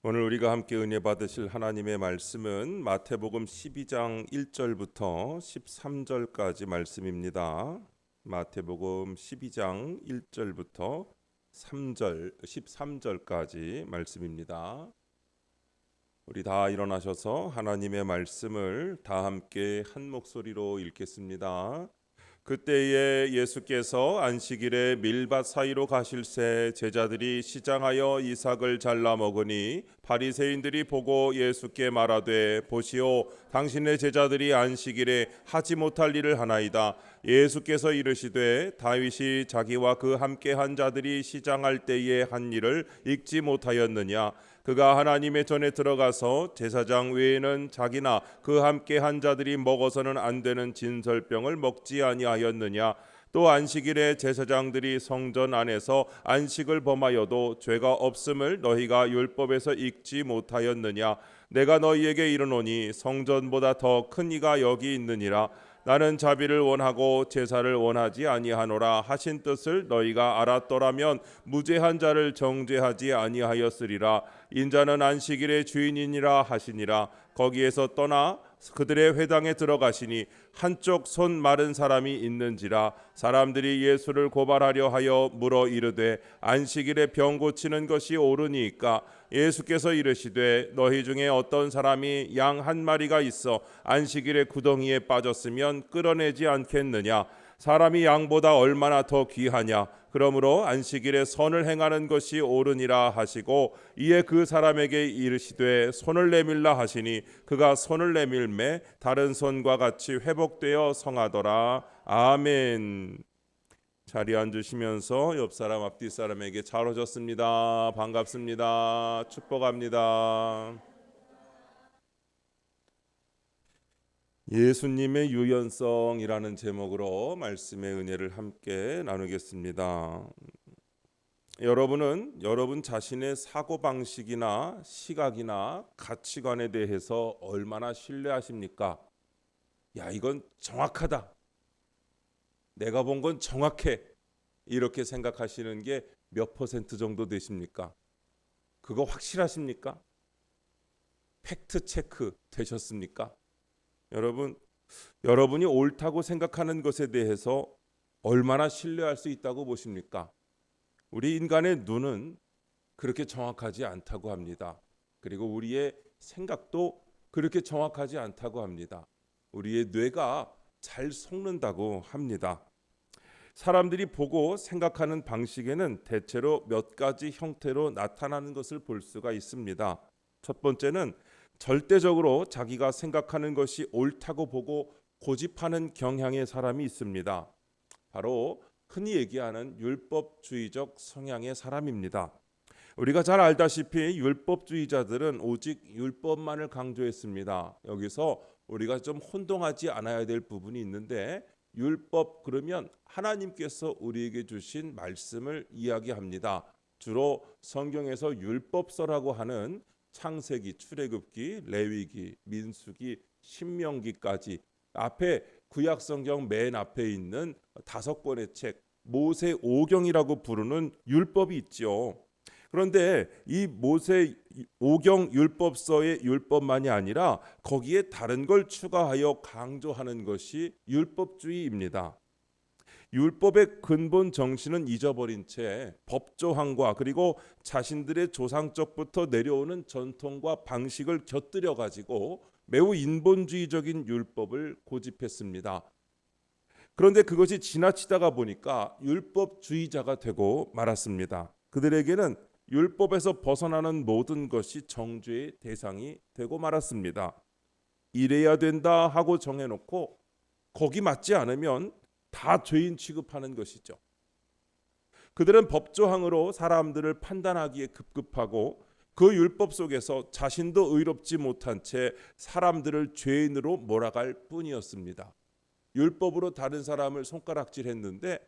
오늘 우리가 함께 은혜 받으실 하나님의 말씀은 마태복음 12장 1절부터 13절까지 말씀입니다. 마태복음 12장 1절부터 13절까지 말씀입니다. 우리 다 일어나셔서 하나님의 말씀을 다 함께 한 목소리로 읽겠습니다. 그때에 예수께서 안식일에 밀밭 사이로 가실새 제자들이 시장하여 이삭을 잘라 먹으니 바리새인들이 보고 예수께 말하되 보시오 당신의 제자들이 안식일에 하지 못할 일을 하나이다. 예수께서 이르시되 다윗이 자기와 그 함께 한 자들이 시장할 때에 한 일을 읽지 못하였느냐. 그가 하나님의 전에 들어가서 제사장 외에는 자기나 그 함께 한 자들이 먹어서는 안 되는 진설병을 먹지 아니하였느냐. 또 안식일에 제사장들이 성전 안에서 안식을 범하여도 죄가 없음을 너희가 율법에서 읽지 못하였느냐. 내가 너희에게 이르노니 성전보다 더 큰 이가 여기 있느니라. 나는 자비를 원하고 제사를 원하지 아니하노라 하신 뜻을 너희가 알았더라면 무죄한 자를 정죄하지 아니하였으리라. 인자는 안식일의 주인이니라 하시니라. 거기에서 떠나 그들의 회당에 들어가시니 한쪽 손 마른 사람이 있는지라. 사람들이 예수를 고발하려 하여 물어 이르되 안식일에 병 고치는 것이 옳으니까. 예수께서 이르시되 너희 중에 어떤 사람이 양 한 마리가 있어 안식일에 구덩이에 빠졌으면 끌어내지 않겠느냐. 사람이 양보다 얼마나 더 귀하냐. 그러므로 안식일에 선을 행하는 것이 옳으니라 하시고 이에 그 사람에게 이르시되 손을 내밀라 하시니 그가 손을 내밀매 다른 손과 같이 회복되어 성하더라. 아멘. 자리에 앉으시면서 옆 사람 앞뒤 사람에게 잘 오셨습니다. 반갑습니다. 축복합니다. 예수님의 유연성이라는 제목으로 말씀의 은혜를 함께 나누겠습니다. 여러분은 여러분 자신의 사고방식이나 시각이나 가치관에 대해서 얼마나 신뢰하십니까? 야, 이건 정확하다. 내가 본 건 정확해. 이렇게 생각하시는 게 몇 퍼센트 정도 되십니까? 그거 확실하십니까? 팩트 체크 되셨습니까? 여러분이 옳다고 생각하는 것에 대해서 얼마나 신뢰할 수 있다고 보십니까? 우리 인간의 눈은 그렇게 정확하지 않다고 합니다. 그리고 우리의 생각도 그렇게 정확하지 않다고 합니다. 우리의 뇌가 잘 속는다고 합니다. 사람들이 보고 생각하는 방식에는 대체로 몇 가지 형태로 나타나는 것을 볼 수가 있습니다. 첫 번째는 절대적으로 자기가 생각하는 것이 옳다고 보고 고집하는 경향의 사람이 있습니다. 바로 흔히 얘기하는 율법주의적 성향의 사람입니다. 우리가 잘 알다시피 율법주의자들은 오직 율법만을 강조했습니다. 여기서 우리가 좀 혼동하지 않아야 될 부분이 있는데 율법 그러면 하나님께서 우리에게 주신 말씀을 이야기합니다. 주로 성경에서 율법서라고 하는 창세기, 출애굽기, 레위기, 민수기, 신명기까지 앞에 구약 성경 맨 앞에 있는 5권의 책 모세 오경이라고 부르는 율법이 있죠. 그런데 이 모세 오경 율법서의 율법만이 아니라 거기에 다른 걸 추가하여 강조하는 것이 율법주의입니다. 율법의 근본 정신은 잊어버린 채 법조항과 그리고 자신들의 조상적부터 내려오는 전통과 방식을 곁들여 가지고 매우 인본주의적인 율법을 고집했습니다. 그런데 그것이 지나치다가 보니까 율법주의자가 되고 말았습니다. 그들에게는 율법에서 벗어나는 모든 것이 정죄의 대상이 되고 말았습니다. 이래야 된다 하고 정해놓고 거기 맞지 않으면 다 죄인 취급하는 것이죠. 그들은 법조항으로 사람들을 판단하기에 급급하고 그 율법 속에서 자신도 의롭지 못한 채 사람들을 죄인으로 몰아갈 뿐이었습니다. 율법으로 다른 사람을 손가락질했는데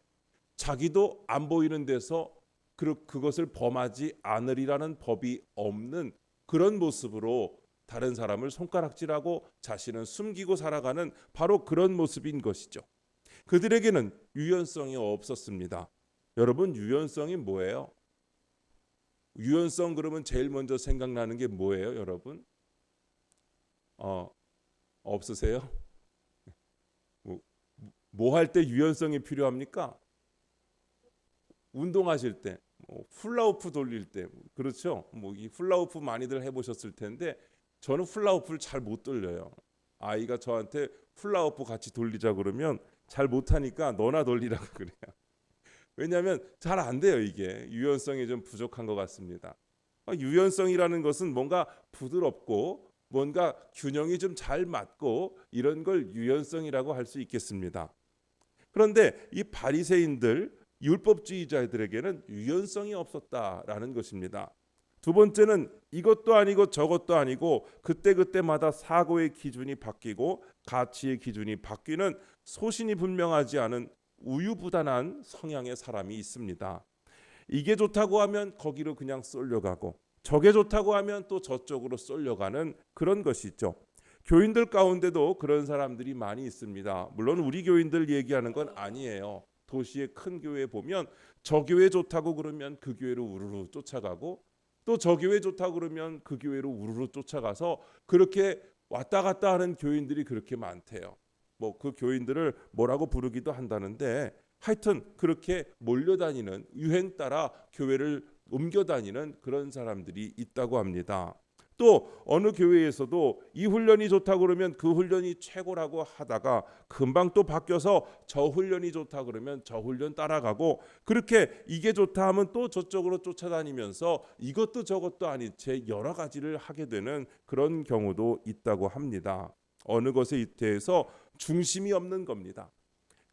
자기도 안 보이는 데서 그것을 범하지 않으리라는 법이 없는 그런 모습으로 다른 사람을 손가락질하고 자신은 숨기고 살아가는 바로 그런 모습인 것이죠. 그들에게는 유연성이 없었습니다. 여러분, 유연성이 뭐예요? 유연성 그러면 제일 먼저 생각나는 게 뭐예요, 여러분? 없으세요? 뭐 할 때 유연성이 필요합니까? 운동하실 때, 훌라후프 돌릴 때, 그렇죠? 이 훌라후프 많이들 해보셨을 텐데 저는 훌라후프를 잘 못 돌려요. 아이가 저한테 훌라후프 같이 돌리자 그러면 잘 못하니까 너나 돌리라고 그래요. 왜냐하면 잘 안 돼요. 이게 유연성이 좀 부족한 것 같습니다. 유연성이라는 것은 뭔가 부드럽고 뭔가 균형이 좀 잘 맞고 이런 걸 유연성이라고 할 수 있겠습니다. 그런데 이 바리새인들 율법주의자들에게는 유연성이 없었다라는 것입니다. 두 번째는 이것도 아니고 저것도 아니고 그때그때마다 사고의 기준이 바뀌고 가치의 기준이 바뀌는 소신이 분명하지 않은 우유부단한 성향의 사람이 있습니다. 이게 좋다고 하면 거기로 그냥 쏠려가고 저게 좋다고 하면 또 저쪽으로 쏠려가는 그런 것이죠. 교인들 가운데도 그런 사람들이 많이 있습니다. 물론 우리 교인들 얘기하는 건 아니에요. 도시의 큰 교회 보면 저 교회 좋다고 그러면 그 교회로 우르르 쫓아가고 또 저 교회 좋다고 그러면 그 교회로 우르르 쫓아가서 그렇게 왔다 갔다 하는 교인들이 그렇게 많대요. 그 교인들을 뭐라고 부르기도 한다는데 하여튼 그렇게 몰려다니는 유행 따라 교회를 옮겨다니는 그런 사람들이 있다고 합니다. 또 어느 교회에서도 이 훈련이 좋다고 그러면 그 훈련이 최고라고 하다가 금방 또 바뀌어서 저 훈련이 좋다고 그러면 저 훈련 따라가고 그렇게 이게 좋다 하면 또 저쪽으로 쫓아다니면서 이것도 저것도 아닌 채 여러 가지를 하게 되는 그런 경우도 있다고 합니다. 어느 것에 대해서 중심이 없는 겁니다.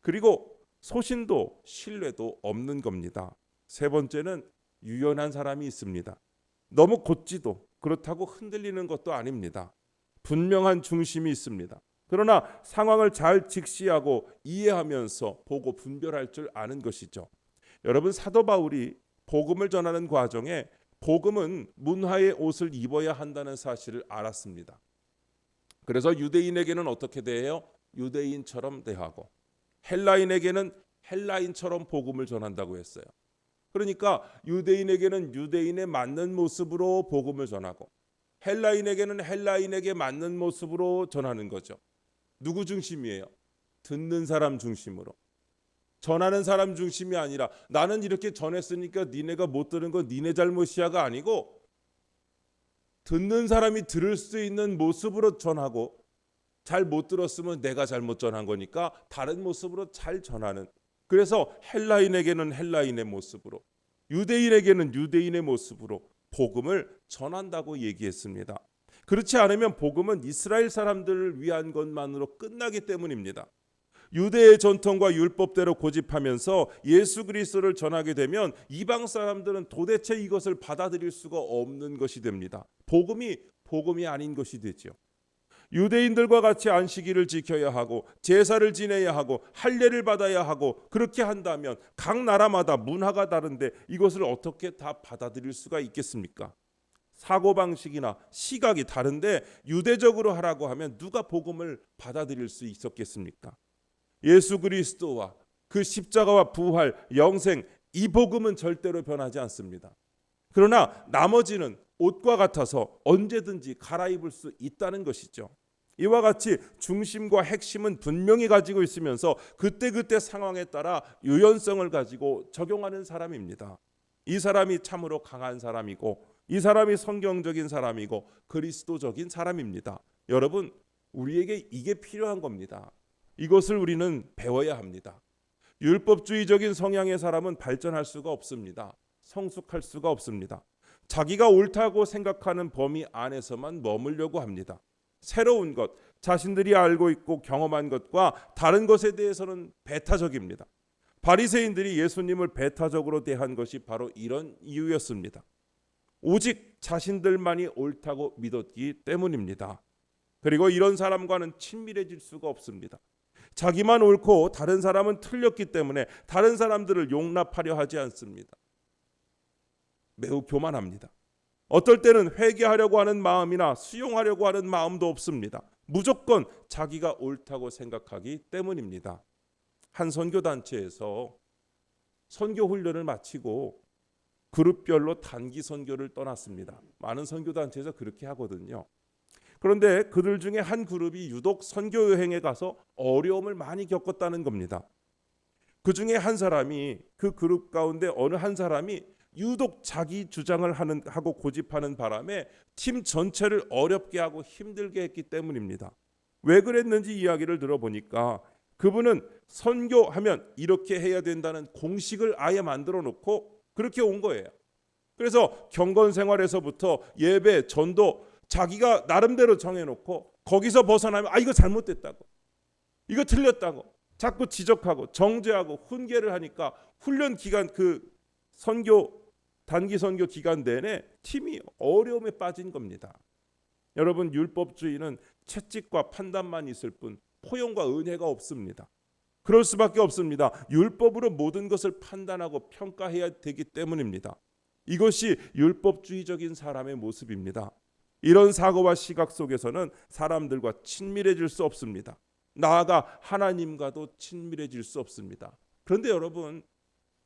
그리고 소신도 신뢰도 없는 겁니다. 세 번째는 유연한 사람이 있습니다. 너무 곧지도 그렇다고 흔들리는 것도 아닙니다. 분명한 중심이 있습니다. 그러나 상황을 잘 직시하고 이해하면서 보고 분별할 줄 아는 것이죠. 여러분, 사도 바울이 복음을 전하는 과정에 복음은 문화의 옷을 입어야 한다는 사실을 알았습니다. 그래서 유대인에게는 어떻게 대해요? 유대인처럼 대하고 헬라인에게는 헬라인처럼 복음을 전한다고 했어요. 그러니까 유대인에게는 유대인에 맞는 모습으로 복음을 전하고 헬라인에게는 헬라인에게 맞는 모습으로 전하는 거죠. 누구 중심이에요? 듣는 사람 중심으로. 전하는 사람 중심이 아니라 나는 이렇게 전했으니까 니네가 못 들은 건 니네 잘못이야가 아니고 듣는 사람이 들을 수 있는 모습으로 전하고 잘 못 들었으면 내가 잘못 전한 거니까 다른 모습으로 잘 전하는. 그래서 헬라인에게는 헬라인의 모습으로 유대인에게는 유대인의 모습으로 복음을 전한다고 얘기했습니다. 그렇지 않으면 복음은 이스라엘 사람들을 위한 것만으로 끝나기 때문입니다. 유대의 전통과 율법대로 고집하면서 예수 그리스도를 전하게 되면 이방 사람들은 도대체 이것을 받아들일 수가 없는 것이 됩니다. 복음이 아닌 것이 되죠. 유대인들과 같이 안식일을 지켜야 하고 제사를 지내야 하고 할례를 받아야 하고 그렇게 한다면 각 나라마다 문화가 다른데 이것을 어떻게 다 받아들일 수가 있겠습니까? 사고방식이나 시각이 다른데 유대적으로 하라고 하면 누가 복음을 받아들일 수 있었겠습니까? 예수 그리스도와 그 십자가와 부활, 영생, 이 복음은 절대로 변하지 않습니다. 그러나 나머지는 옷과 같아서 언제든지 갈아입을 수 있다는 것이죠. 이와 같이 중심과 핵심은 분명히 가지고 있으면서 그때그때 상황에 따라 유연성을 가지고 적용하는 사람입니다. 이 사람이 참으로 강한 사람이고 이 사람이 성경적인 사람이고 그리스도적인 사람입니다. 여러분, 우리에게 이게 필요한 겁니다. 이것을 우리는 배워야 합니다. 율법주의적인 성향의 사람은 발전할 수가 없습니다. 성숙할 수가 없습니다. 자기가 옳다고 생각하는 범위 안에서만 머물려고 합니다. 새로운 것, 자신들이 알고 있고 경험한 것과 다른 것에 대해서는 배타적입니다. 바리새인들이 예수님을 배타적으로 대한 것이 바로 이런 이유였습니다. 오직 자신들만이 옳다고 믿었기 때문입니다. 그리고 이런 사람과는 친밀해질 수가 없습니다. 자기만 옳고 다른 사람은 틀렸기 때문에 다른 사람들을 용납하려 하지 않습니다. 매우 교만합니다. 어떨 때는 회개하려고 하는 마음이나 수용하려고 하는 마음도 없습니다. 무조건 자기가 옳다고 생각하기 때문입니다. 한 선교단체에서 선교 훈련을 마치고 그룹별로 단기 선교를 떠났습니다. 많은 선교단체에서 그렇게 하거든요. 그런데 그들 중에 한 그룹이 유독 선교 여행에 가서 어려움을 많이 겪었다는 겁니다. 그 중에 한 사람이, 그 그룹 가운데 어느 한 사람이 유독 자기 주장을 하고 고집하는 바람에 팀 전체를 어렵게 하고 힘들게 했기 때문입니다. 왜 그랬는지 이야기를 들어보니까 그분은 선교하면 이렇게 해야 된다는 공식을 아예 만들어 놓고 그렇게 온 거예요. 그래서 경건 생활에서부터 예배, 전도 자기가 나름대로 정해놓고 거기서 벗어나면 이거 잘못됐다고, 이거 틀렸다고 자꾸 지적하고 정죄하고 훈계를 하니까 훈련 기간, 그 선교 단기 선교 기간 내내 팀이 어려움에 빠진 겁니다. 여러분, 율법주의는 채찍과 판단만 있을 뿐 포용과 은혜가 없습니다. 그럴 수밖에 없습니다. 율법으로 모든 것을 판단하고 평가해야 되기 때문입니다. 이것이 율법주의적인 사람의 모습입니다. 이런 사고와 시각 속에서는 사람들과 친밀해질 수 없습니다. 나아가 하나님과도 친밀해질 수 없습니다. 그런데 여러분,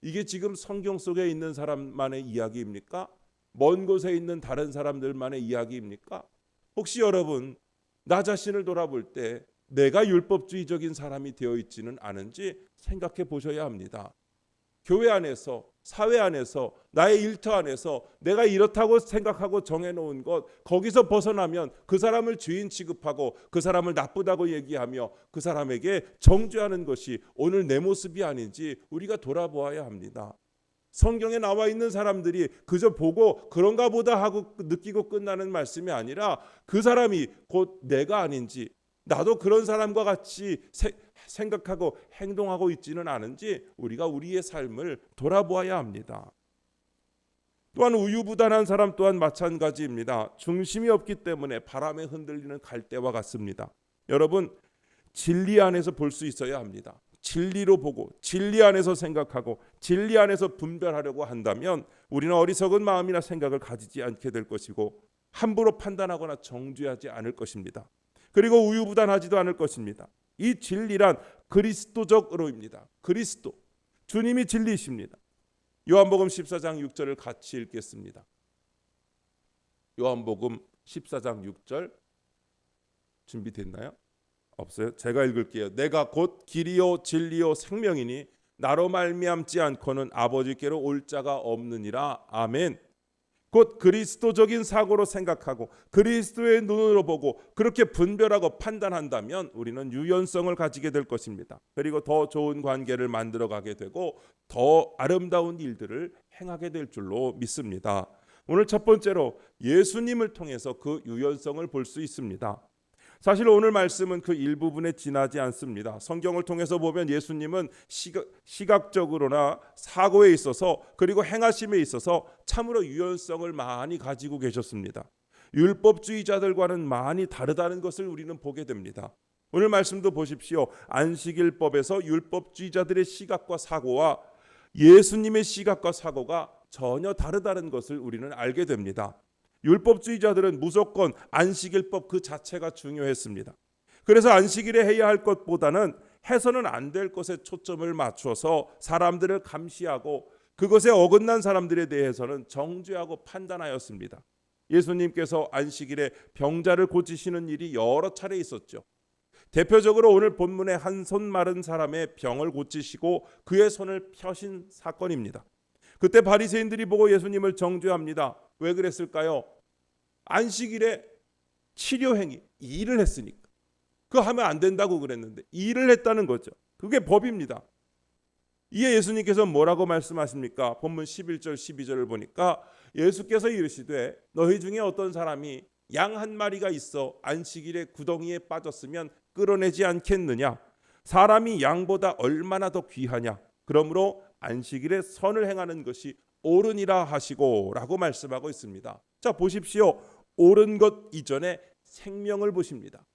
이게 지금 성경 속에 있는 사람만의 이야기입니까? 먼 곳에 있는 다른 사람들만의 이야기입니까? 혹시 여러분, 나 자신을 돌아볼 때 내가 율법주의적인 사람이 되어 있지는 않은지 생각해 보셔야 합니다. 교회 안에서, 사회 안에서, 나의 일터 안에서 내가 이렇다고 생각하고 정해놓은 것, 거기서 벗어나면 그 사람을 죄인 취급하고 그 사람을 나쁘다고 얘기하며 그 사람에게 정죄하는 것이 오늘 내 모습이 아닌지 우리가 돌아보아야 합니다. 성경에 나와 있는 사람들이 그저 보고 그런가 보다 하고 느끼고 끝나는 말씀이 아니라 그 사람이 곧 내가 아닌지, 나도 그런 사람과 같이 생각하고 행동하고 있지는 않은지 우리가 우리의 삶을 돌아보아야 합니다. 또한 우유부단한 사람 또한 마찬가지입니다. 중심이 없기 때문에 바람에 흔들리는 갈대와 같습니다. 여러분, 진리 안에서 볼 수 있어야 합니다. 진리로 보고 진리 안에서 생각하고 진리 안에서 분별하려고 한다면 우리는 어리석은 마음이나 생각을 가지지 않게 될 것이고 함부로 판단하거나 정죄하지 않을 것입니다. 그리고 우유부단하지도 않을 것입니다. 이 진리란 그리스도적 의로입니다. 그리스도, 주님이 진리이십니다. 요한복음 14장 6절을 같이 읽겠습니다. 요한복음 14장 6절 준비됐나요? 없어요? 제가 읽을게요. 내가 곧 길이요 진리요 생명이니 나로 말미암지 않고는 아버지께로 올 자가 없느니라. 아멘. 곧 그리스도적인 사고로 생각하고 그리스도의 눈으로 보고 그렇게 분별하고 판단한다면 우리는 유연성을 가지게 될 것입니다. 그리고 더 좋은 관계를 만들어가게 되고 더 아름다운 일들을 행하게 될 줄로 믿습니다. 오늘 첫 번째로 예수님을 통해서 그 유연성을 볼 수 있습니다. 사실 오늘 말씀은 그 일부분에 지나지 않습니다. 성경을 통해서 보면 예수님은 시각적으로나 사고에 있어서 그리고 행하심에 있어서 참으로 유연성을 많이 가지고 계셨습니다. 율법주의자들과는 많이 다르다는 것을 우리는 보게 됩니다. 오늘 말씀도 보십시오. 안식일법에서 율법주의자들의 시각과 사고와 예수님의 시각과 사고가 전혀 다르다는 것을 우리는 알게 됩니다. 율법주의자들은 무조건 안식일법 그 자체가 중요했습니다. 그래서 안식일에 해야 할 것보다는 해서는 안 될 것에 초점을 맞춰서 사람들을 감시하고 그것에 어긋난 사람들에 대해서는 정죄하고 판단하였습니다. 예수님께서 안식일에 병자를 고치시는 일이 여러 차례 있었죠. 대표적으로 오늘 본문의 한 손 마른 사람의 병을 고치시고 그의 손을 펴신 사건입니다. 그때 바리새인들이 보고 예수님을 정죄합니다. 왜 그랬을까요? 안식일에 치료행위, 일을 했으니까. 그거 하면 안 된다고 그랬는데 일을 했다는 거죠. 그게 법입니다. 이에 예수님께서 뭐라고 말씀하십니까? 본문 11절 12절을 보니까 예수께서 이르시되 너희 중에 어떤 사람이 양 한 마리가 있어 안식일에 구덩이에 빠졌으면 끌어내지 않겠느냐? 사람이 양보다 얼마나 더 귀하냐? 그러므로 안식일에 선을 행하는 것이 옳으니라 하시고 라고 말씀하고 있습니다. 자, 보십시오. 옳은 것 이전에 생명을 보십니다.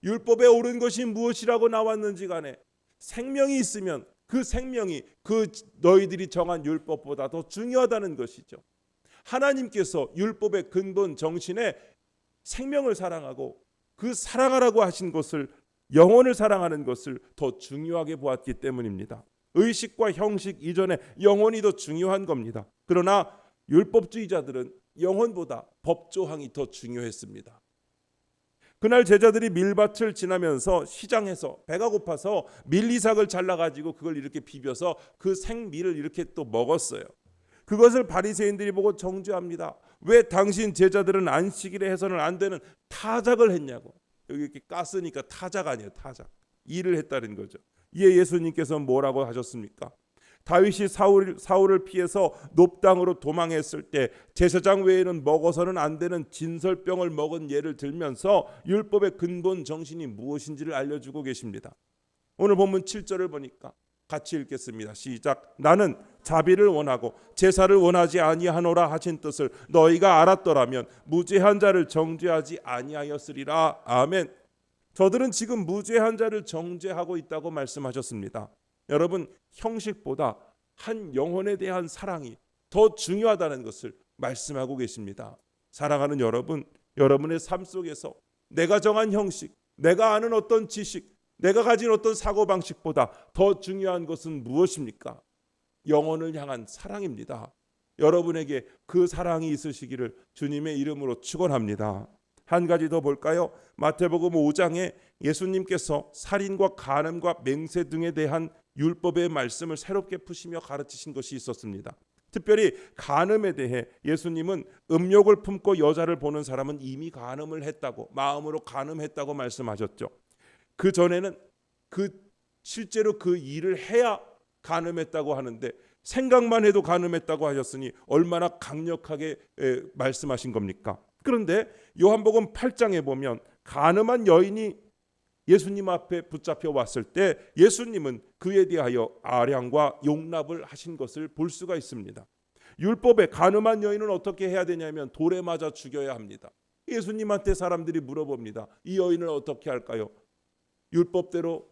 율법에 옳은 것이 무엇이라고 나왔는지 간에 생명이 있으면 그 생명이 그 너희들이 정한 율법보다 더 중요하다는 것이죠. 하나님께서 율법의 근본 정신에 생명을 사랑하고 그 사랑하라고 하신 것을, 영혼을 사랑하는 것을 더 중요하게 보았기 때문입니다. 의식과 형식 이전에 영혼이 더 중요한 겁니다. 그러나 율법주의자들은 영혼보다 법조항이 더 중요했습니다. 그날 제자들이 밀밭을 지나면서 시장에서 배가 고파서 밀리삭을 잘라가지고 그걸 이렇게 비벼서 그 생밀을 이렇게 또 먹었어요. 그것을 바리새인들이 보고 정죄합니다. 왜 당신 제자들은 안식일에 해서는 안 되는 타작을 했냐고. 여기 이렇게 깠으니까 타작 아니에요. 타작. 일을 했다는 거죠. 이에 예수님께서 뭐라고 하셨습니까? 다윗이 사울을 피해서 높당으로 도망했을 때 제사장 외에는 먹어서는 안 되는 진설병을 먹은 예를 들면서 율법의 근본 정신이 무엇인지를 알려주고 계십니다. 오늘 본문 7절을 보니까 같이 읽겠습니다. 시작. 나는 자비를 원하고 제사를 원하지 아니하노라 하신 뜻을 너희가 알았더라면 무죄한 자를 정죄하지 아니하였으리라. 아멘. 저들은 지금 무죄한 자를 정죄하고 있다고 말씀하셨습니다. 여러분, 형식보다 한 영혼에 대한 사랑이 더 중요하다는 것을 말씀하고 계십니다. 사랑하는 여러분, 여러분의 삶 속에서 내가 정한 형식, 내가 아는 어떤 지식, 내가 가진 어떤 사고방식보다 더 중요한 것은 무엇입니까? 영혼을 향한 사랑입니다. 여러분에게 그 사랑이 있으시기를 주님의 이름으로 축원합니다. 한 가지 더 볼까요? 마태복음 5장에 예수님께서 살인과 간음과 맹세 등에 대한 율법의 말씀을 새롭게 푸시며 가르치신 것이 있었습니다. 특별히 간음에 대해 예수님은 음욕을 품고 여자를 보는 사람은 이미 간음을 했다고, 마음으로 간음했다고 말씀하셨죠. 그 전에는 실제로 그 일을 해야 간음했다고 하는데 생각만 해도 간음했다고 하셨으니 얼마나 강력하게 말씀하신 겁니까? 그런데 요한복음 8장에 보면 간음한 여인이 예수님 앞에 붙잡혀 왔을 때 예수님은 그에 대하여 아량과 용납을 하신 것을 볼 수가 있습니다. 율법에 간음한 여인은 어떻게 해야 되냐면 돌에 맞아 죽여야 합니다. 예수님한테 사람들이 물어봅니다. 이 여인을 어떻게 할까요? 율법대로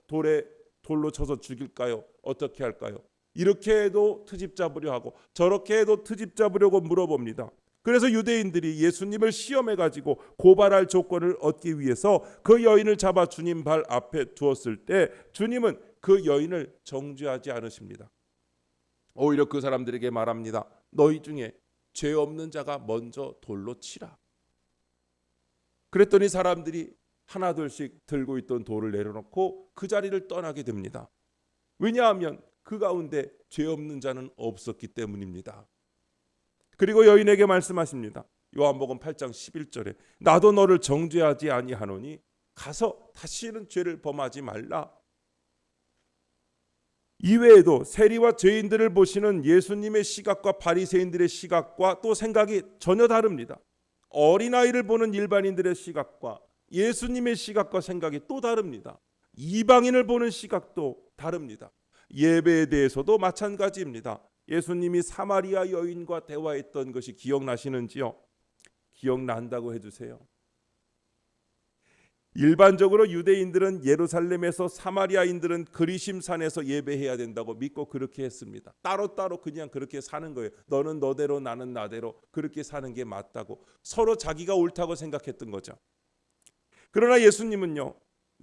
돌로 쳐서 죽일까요? 어떻게 할까요? 이렇게 해도 트집 잡으려 하고 저렇게 해도 트집 잡으려고 물어봅니다. 그래서 유대인들이 예수님을 시험해가지고 고발할 조건을 얻기 위해서 그 여인을 잡아 주님 발 앞에 두었을 때 주님은 그 여인을 정죄하지 않으십니다. 오히려 그 사람들에게 말합니다. 너희 중에 죄 없는 자가 먼저 돌로 치라. 그랬더니 사람들이 하나둘씩 들고 있던 돌을 내려놓고 그 자리를 떠나게 됩니다. 왜냐하면 그 가운데 죄 없는 자는 없었기 때문입니다. 그리고 여인에게 말씀하십니다. 요한복음 8장 11절에 나도 너를 정죄하지 아니하노니 가서 다시는 죄를 범하지 말라. 이외에도 세리와 죄인들을 보시는 예수님의 시각과 바리새인들의 시각과 또 생각이 전혀 다릅니다. 어린아이를 보는 일반인들의 시각과 예수님의 시각과 생각이 또 다릅니다. 이방인을 보는 시각도 다릅니다. 예배에 대해서도 마찬가지입니다. 예수님이 사마리아 여인과 대화했던 것이 기억나시는지요? 기억난다고 해주세요. 일반적으로 유대인들은 예루살렘에서 사마리아인들은 그리심산에서 예배해야 된다고 믿고 그렇게 했습니다. 따로따로 그냥 그렇게 사는 거예요. 너는 너대로 나는 나대로 그렇게 사는 게 맞다고. 서로 자기가 옳다고 생각했던 거죠. 그러나 예수님은요,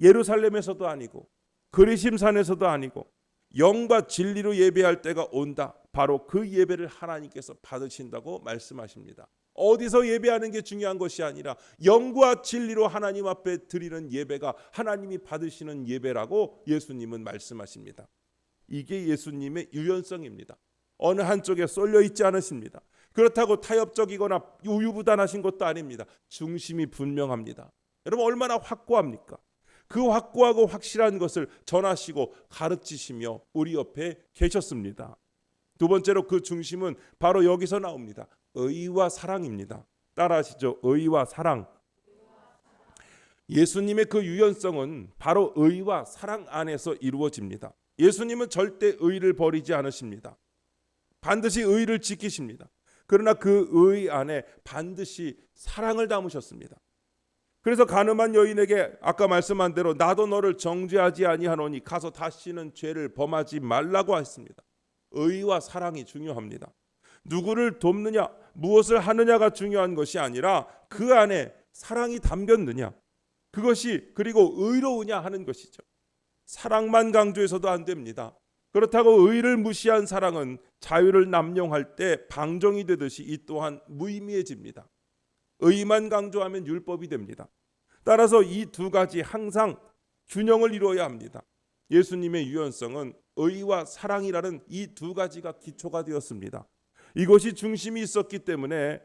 예루살렘에서도 아니고 그리심산에서도 아니고 영과 진리로 예배할 때가 온다. 바로 그 예배를 하나님께서 받으신다고 말씀하십니다. 어디서 예배하는 게 중요한 것이 아니라 영과 진리로 하나님 앞에 드리는 예배가 하나님이 받으시는 예배라고 예수님은 말씀하십니다. 이게 예수님의 유연성입니다. 어느 한쪽에 쏠려 있지 않으십니다. 그렇다고 타협적이거나 우유부단하신 것도 아닙니다. 중심이 분명합니다. 여러분 얼마나 확고합니까? 그 확고하고 확실한 것을 전하시고 가르치시며 우리 옆에 계셨습니다. 두 번째로 그 중심은 바로 여기서 나옵니다. 의와 사랑입니다. 따라하시죠. 의와 사랑. 예수님의 그 유연성은 바로 의와 사랑 안에서 이루어집니다. 예수님은 절대 의를 버리지 않으십니다. 반드시 의를 지키십니다. 그러나 그 의 안에 반드시 사랑을 담으셨습니다. 그래서 간음한 여인에게 아까 말씀한 대로 나도 너를 정죄하지 아니하노니 가서 다시는 죄를 범하지 말라고 했습니다. 의와 사랑이 중요합니다. 누구를 돕느냐, 무엇을 하느냐가 중요한 것이 아니라 그 안에 사랑이 담겼느냐, 그것이 그리고 의로우냐 하는 것이죠. 사랑만 강조해서도 안 됩니다. 그렇다고 의를 무시한 사랑은 자유를 남용할 때 방종이 되듯이 이 또한 무의미해집니다. 의만 강조하면 율법이 됩니다. 따라서 이 두 가지 항상 균형을 이루어야 합니다. 예수님의 유연성은 의와 사랑이라는 이 두 가지가 기초가 되었습니다. 이것이 중심에 있었기 때문에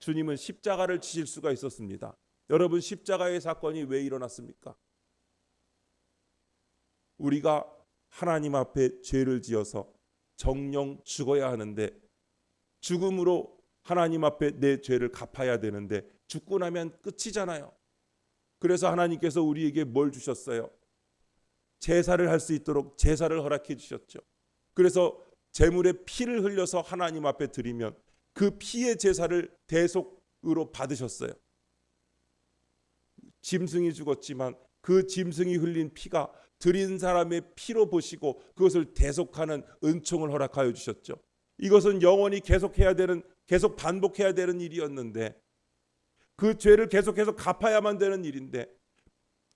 주님은 십자가를 지실 수가 있었습니다. 여러분, 십자가의 사건이 왜 일어났습니까? 우리가 하나님 앞에 죄를 지어서 정령 죽어야 하는데, 죽음으로 하나님 앞에 내 죄를 갚아야 되는데 죽고 나면 끝이잖아요. 그래서 하나님께서 우리에게 뭘 주셨어요? 제사를 할 수 있도록 제사를 허락해 주셨죠. 그래서 제물의 피를 흘려서 하나님 앞에 드리면 그 피의 제사를 대속으로 받으셨어요. 짐승이 죽었지만 그 짐승이 흘린 피가 드린 사람의 피로 보시고 그것을 대속하는 은총을 허락하여 주셨죠. 이것은 영원히 계속 반복해야 되는 일이었는데, 그 죄를 계속해서 갚아야만 되는 일인데,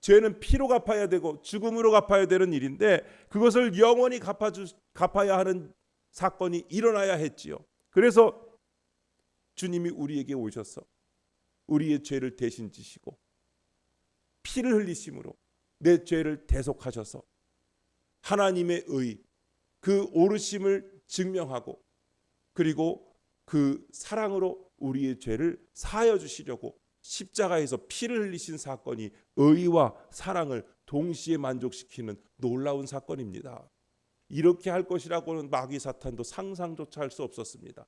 죄는 피로 갚아야 되고 죽음으로 갚아야 되는 일인데, 그것을 영원히 갚아야 하는 사건이 일어나야 했지요. 그래서 주님이 우리에게 오셔서 우리의 죄를 대신 지시고 피를 흘리심으로 내 죄를 대속하셔서 하나님의 의, 그 오르심을 증명하고, 그리고 그 사랑으로 우리의 죄를 사하여 주시려고 십자가에서 피를 흘리신 사건이 의와 사랑을 동시에 만족시키는 놀라운 사건입니다. 이렇게 할 것이라고는 마귀 사탄도 상상조차 할 수 없었습니다.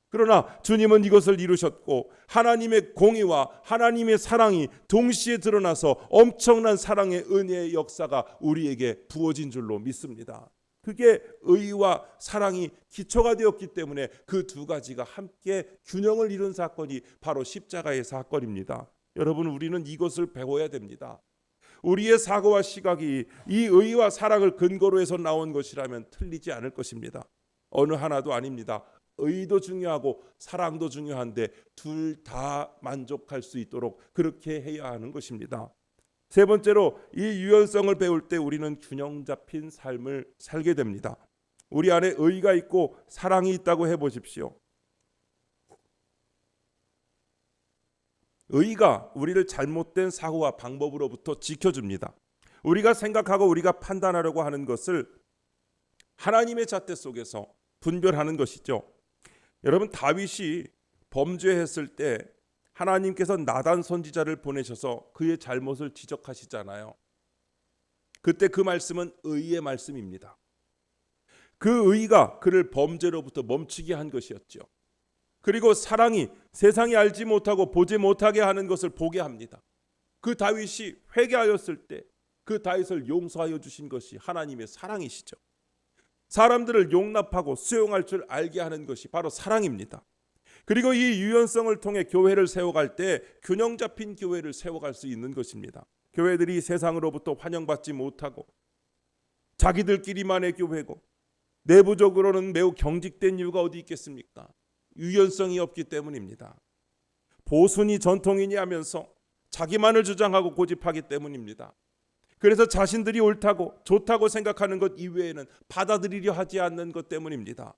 그러나 주님은 이것을 이루셨고, 하나님의 공의와 하나님의 사랑이 동시에 드러나서 엄청난 사랑의 은혜의 역사가 우리에게 부어진 줄로 믿습니다. 그게 의와 사랑이 기초가 되었기 때문에 그 두 가지가 함께 균형을 이룬 사건이 바로 십자가의 사건입니다. 여러분, 우리는 이것을 배워야 됩니다. 우리의 사고와 시각이 이 의와 사랑을 근거로 해서 나온 것이라면 틀리지 않을 것입니다. 어느 하나도 아닙니다. 의도 중요하고 사랑도 중요한데 둘 다 만족할 수 있도록 그렇게 해야 하는 것입니다. 세 번째로, 이 유연성을 배울 때 우리는 균형 잡힌 삶을 살게 됩니다. 우리 안에 의가 있고 사랑이 있다고 해보십시오. 의가 우리를 잘못된 사고와 방법으로부터 지켜줍니다. 우리가 생각하고 우리가 판단하려고 하는 것을 하나님의 잣대 속에서 분별하는 것이죠. 여러분, 다윗이 범죄했을 때 하나님께서 나단 선지자를 보내셔서 그의 잘못을 지적하시잖아요. 그때 그 말씀은 의의 말씀입니다. 그 의가 그를 범죄로부터 멈추게 한 것이었죠. 그리고 사랑이 세상이 알지 못하고 보지 못하게 하는 것을 보게 합니다. 그 다윗이 회개하였을 때 그 다윗을 용서하여 주신 것이 하나님의 사랑이시죠. 사람들을 용납하고 수용할 줄 알게 하는 것이 바로 사랑입니다. 그리고 이 유연성을 통해 교회를 세워갈 때 균형 잡힌 교회를 세워갈 수 있는 것입니다. 교회들이 세상으로부터 환영받지 못하고 자기들끼리만의 교회고 내부적으로는 매우 경직된 이유가 어디 있겠습니까? 유연성이 없기 때문입니다. 보수니 전통이니 하면서 자기만을 주장하고 고집하기 때문입니다. 그래서 자신들이 옳다고 좋다고 생각하는 것 이외에는 받아들이려 하지 않는 것 때문입니다.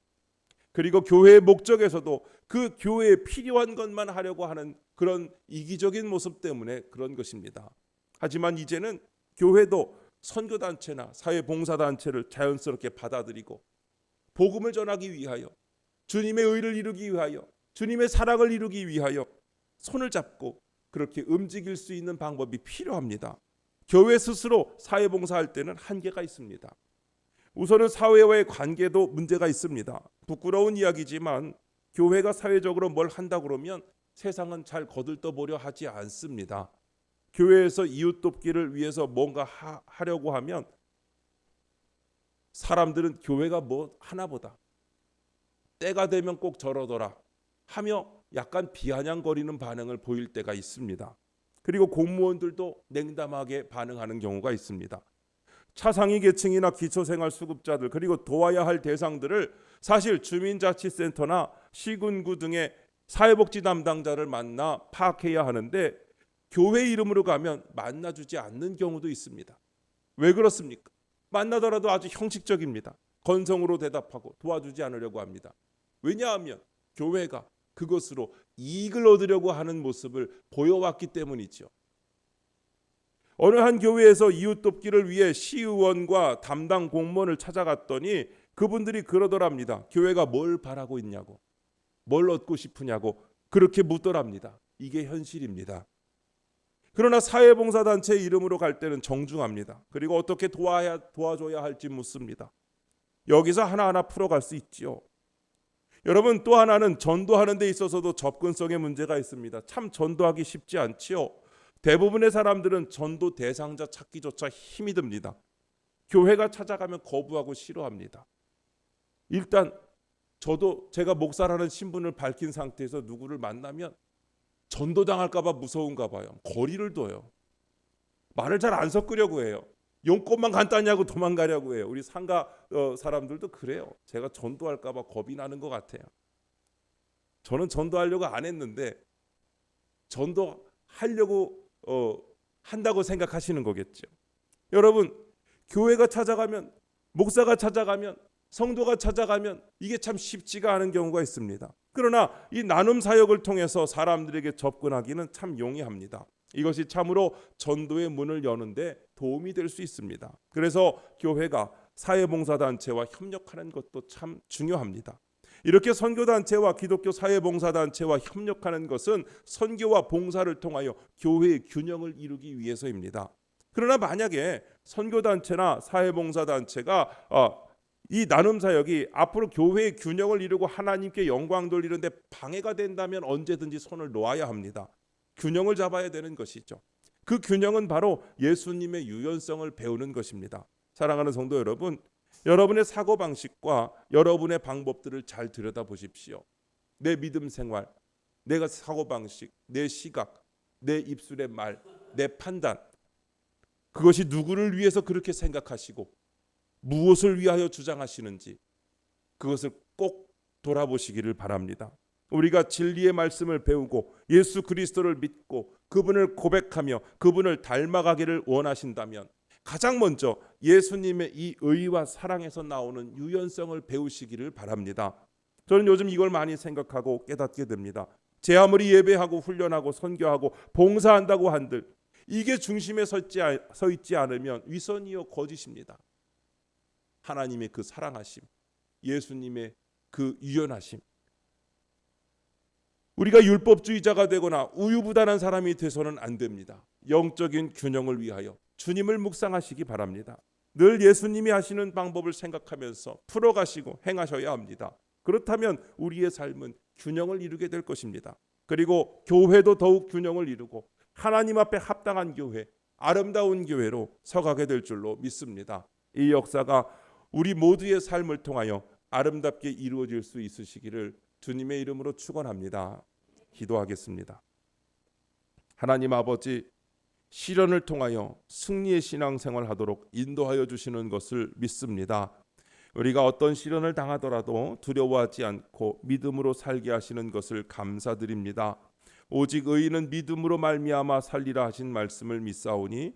그리고 교회의 목적에서도 그 교회에 필요한 것만 하려고 하는 그런 이기적인 모습 때문에 그런 것입니다. 하지만 이제는 교회도 선교단체나 사회봉사단체를 자연스럽게 받아들이고 복음을 전하기 위하여, 주님의 의를 이루기 위하여, 주님의 사랑을 이루기 위하여 손을 잡고 그렇게 움직일 수 있는 방법이 필요합니다. 교회 스스로 사회봉사할 때는 한계가 있습니다. 우선은 사회와의 관계도 문제가 있습니다. 부끄러운 이야기지만 교회가 사회적으로 뭘 한다 그러면 세상은 잘 거들떠보려 하지 않습니다. 교회에서 이웃 돕기를 위해서 뭔가 하려고 하면 사람들은 교회가 뭐 하나보다 때가 되면 꼭 저러더라 하며 약간 비아냥거리는 반응을 보일 때가 있습니다. 그리고 공무원들도 냉담하게 반응하는 경우가 있습니다. 차상위 계층이나 기초생활수급자들, 그리고 도와야 할 대상들을 사실 주민자치센터나 시군구 등의 사회복지 담당자를 만나 파악해야 하는데 교회 이름으로 가면 만나주지 않는 경우도 있습니다. 왜 그렇습니까? 만나더라도 아주 형식적입니다. 건성으로 대답하고 도와주지 않으려고 합니다. 왜냐하면 교회가 그것으로 이익을 얻으려고 하는 모습을 보여왔기 때문이죠. 어느 한 교회에서 이웃 돕기를 위해 시의원과 담당 공무원을 찾아갔더니 그분들이 그러더랍니다. 교회가 뭘 바라고 있냐고, 뭘 얻고 싶으냐고 그렇게 묻더랍니다. 이게 현실입니다. 그러나 사회봉사단체 이름으로 갈 때는 정중합니다. 그리고 어떻게 도와줘야 할지 묻습니다. 여기서 하나하나 풀어갈 수 있지요. 여러분, 또 하나는 전도하는 데 있어서도 접근성에 문제가 있습니다. 참 전도하기 쉽지 않지요. 대부분의 사람들은 전도 대상자 찾기조차 힘이 듭니다. 교회가 찾아가면 거부하고 싫어합니다. 일단 저도 제가 목사라는 신분을 밝힌 상태에서 누구를 만나면 전도당할까 봐 무서운가 봐요. 거리를 둬요. 말을 잘 안 섞으려고 해요. 용건만 간단히 하고 도망가려고 해요. 우리 상가 사람들도 그래요. 제가 전도할까 봐 겁이 나는 것 같아요. 저는 전도하려고 안 했는데 전도하려고 한다고 생각하시는 거겠죠. 여러분, 교회가 찾아가면, 목사가 찾아가면, 성도가 찾아가면 이게 참 쉽지가 않은 경우가 있습니다. 그러나 이 나눔 사역을 통해서 사람들에게 접근하기는 참 용이합니다. 이것이 참으로 전도의 문을 여는데 도움이 될 수 있습니다. 그래서 교회가 사회봉사단체와 협력하는 것도 참 중요합니다. 이렇게 선교단체와 기독교 사회봉사단체와 협력하는 것은 선교와 봉사를 통하여 교회의 균형을 이루기 위해서입니다. 그러나 만약에 선교단체나 사회봉사단체가 이 나눔사역이 앞으로 교회의 균형을 이루고 하나님께 영광 돌리는데 방해가 된다면 언제든지 손을 놓아야 합니다. 균형을 잡아야 되는 것이죠. 그 균형은 바로 예수님의 유연성을 배우는 것입니다. 사랑하는 성도 여러분, 여러분의 사고방식과 여러분의 방법들을 잘 들여다보십시오. 내 믿음 생활, 내가 사고방식, 내 시각, 내 입술의 말, 내 판단, 그것이 누구를 위해서 그렇게 생각하시고 무엇을 위하여 주장하시는지 그것을 꼭 돌아보시기를 바랍니다. 우리가 진리의 말씀을 배우고 예수 그리스도를 믿고 그분을 고백하며 그분을 닮아가기를 원하신다면 가장 먼저 예수님의 이 의와 사랑에서 나오는 유연성을 배우시기를 바랍니다. 저는 요즘 이걸 많이 생각하고 깨닫게 됩니다. 제 아무리 예배하고 훈련하고 선교하고 봉사한다고 한들 이게 중심에 서 있지 않으면 위선이요 거짓입니다. 하나님의 그 사랑하심, 예수님의 그 유연하심, 우리가 율법주의자가 되거나 우유부단한 사람이 돼서는 안 됩니다. 영적인 균형을 위하여 주님을 묵상하시기 바랍니다. 늘 예수님이 하시는 방법을 생각하면서 풀어가시고 행하셔야 합니다. 그렇다면 우리의 삶은 균형을 이루게 될 것입니다. 그리고 교회도 더욱 균형을 이루고 하나님 앞에 합당한 교회, 아름다운 교회로 서가게 될 줄로 믿습니다. 이 역사가 우리 모두의 삶을 통하여 아름답게 이루어질 수 있으시기를 주님의 이름으로 축원합니다. 기도하겠습니다. 하나님 아버지, 시련을 통하여 승리의 신앙생활 하도록 인도하여 주시는 것을 믿습니다. 우리가 어떤 시련을 당하더라도 두려워하지 않고 믿음으로 살게 하시는 것을 감사드립니다. 오직 의인은 믿음으로 말미암아 살리라 하신 말씀을 믿사오니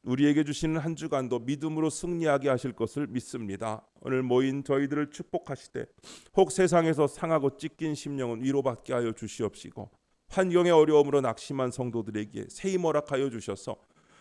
우리에게 주시는 한 주간도 믿음으로 승리하게 하실 것을 믿습니다. 오늘 모인 저희들을 축복하시되 혹 세상에서 상하고 찢긴 심령은 위로받게 하여 주시옵시고 환경의 어려움으로 낙심한 성도들에게 새 힘 허락하여 주셔서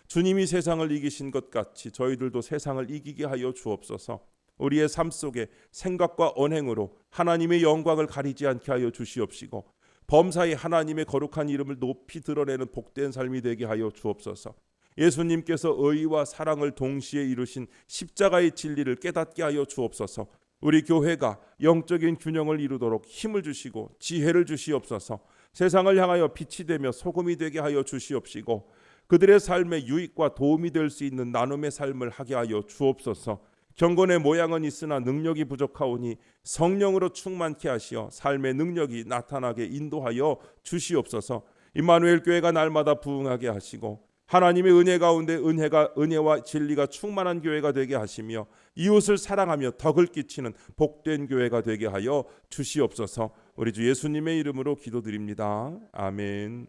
주님이 세상을 이기신 것 같이 저희들도 세상을 이기게 하여 주옵소서. 우리의 삶 속에 생각과 언행으로 하나님의 영광을 가리지 않게 하여 주시옵시고 범사에 하나님의 거룩한 이름을 높이 드러내는 복된 삶이 되게 하여 주옵소서. 예수님께서 의와 사랑을 동시에 이루신 십자가의 진리를 깨닫게 하여 주옵소서. 우리 교회가 영적인 균형을 이루도록 힘을 주시고 지혜를 주시옵소서. 세상을 향하여 빛이 되며 소금이 되게 하여 주시옵시고 그들의 삶에 유익과 도움이 될 수 있는 나눔의 삶을 하게 하여 주옵소서. 경건의 모양은 있으나 능력이 부족하오니 성령으로 충만케 하시어 삶의 능력이 나타나게 인도하여 주시옵소서. 임마누엘 교회가 날마다 부흥하게 하시고 하나님의 은혜 가운데 은혜와 진리가 충만한 교회가 되게 하시며 이웃을 사랑하며 덕을 끼치는 복된 교회가 되게 하여 주시옵소서. 우리 주 예수님의 이름으로 기도드립니다. 아멘.